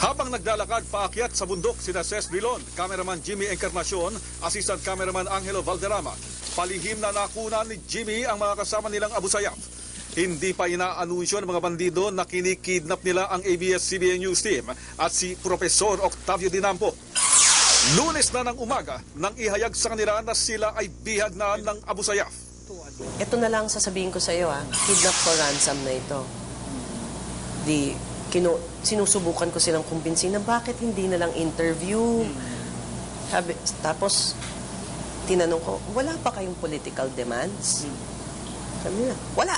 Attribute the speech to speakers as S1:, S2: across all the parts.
S1: Habang naglalakad paakyat sa bundok sina Ces Brilon, cameraman Jimmy Encarnacion, assistant cameraman Angelo Valderrama, palihim na nakunan ni Jimmy ang mga kasama nilang Abu Sayyaf. Hindi pa inaanunsyo ng mga bandido na kinikidnap nila ang ABS-CBN News Team at si Profesor Octavio Dinampo. Lunes na ng umaga nang ihayag sa kanila na sila ay bihag na ng Abu Sayyaf.
S2: Ito na lang sasabihin ko sa iyo, kidnap for ransom na ito. Sinusubukan ko silang kumbinsin na bakit hindi na lang interview. Tapos, tinanong ko, wala pa kayong political demands? Sabi nila, wala.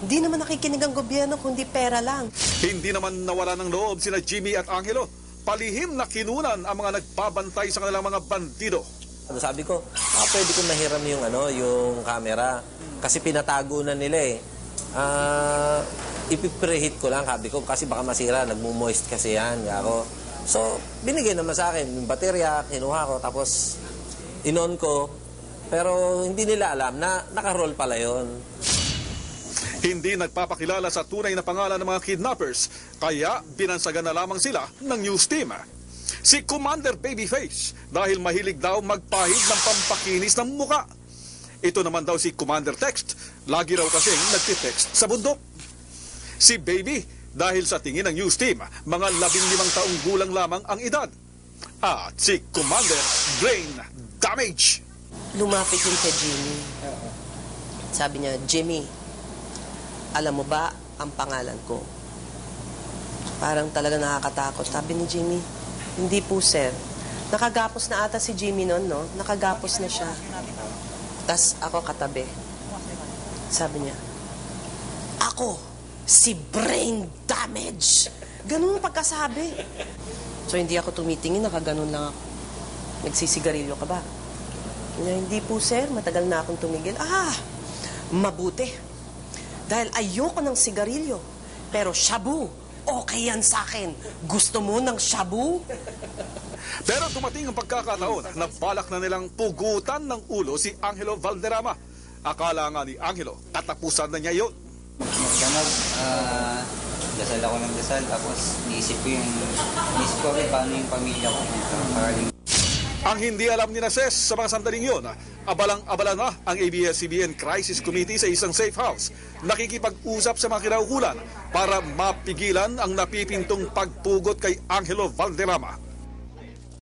S2: Hindi naman nakikinig ang gobyerno kundi pera lang.
S1: Hindi naman nawala ng loob sina Jimmy at Angelo. Palihim na kinunan ang mga nagpabantay sa kanilang mga bandido.
S3: Sabi ko, pwede ko mahiram yung camera. Kasi pinatago na nila eh. Ipipreheat ko lang, sabi ko, kasi baka masira, nagmumoist kasi yan. Ako. So, binigay naman sa akin yung baterya, kinuha ko, tapos inon ko. Pero hindi nila alam na naka-roll pala yun.
S1: Hindi nagpapakilala sa tunay na pangalan ng mga kidnappers, kaya binansagan na lamang sila ng news team. Si Commander Babyface dahil mahilig daw magpahid ng pampakinis ng muka. Ito naman daw si Commander Text, lagi raw kasing nagtitext sa bundok. Si Baby dahil sa tingin ng news team, mga 15 taong gulang lamang ang edad. At si Commander Brain Damage.
S2: Lumapit yun kay Jimmy. Sabi niya, Jimmy, alam mo ba ang pangalan ko? Parang talaga nakakatakot. Sabi ni Jimmy, hindi po sir. Nakagapos na ata si Jimmy noon, no? Nakagapos na siya. Tas ako katabi. Sabi niya, ako, si Brain Damage. Ganun ang pagkasabi. So hindi ako tumitingin, nakaganon lang ako. Nagsisigarilyo ka ba? Hindi po sir, matagal na akong tumigil. Mabuti. Dahil ayoko ng sigarilyo. Pero shabu, okay yan sa akin. Gusto mo ng shabu?
S1: Pero dumating ang pagkakataon na balak na nilang pugutan ng ulo si Angelo Valderrama. Akala nga ni Angelo, tatapusan na niya yun.
S4: Dasal ako ng dasal, tapos niisip ko rin paano yung pamilya ko.
S1: Ang hindi alam ni Ces sa mga sandaling yun, abalang-abala na ang ABS-CBN Crisis Committee sa isang safe house. Nakikipag-usap sa mga kinaukulan para mapigilan ang napipintong pagpugot kay Angelo Valderrama.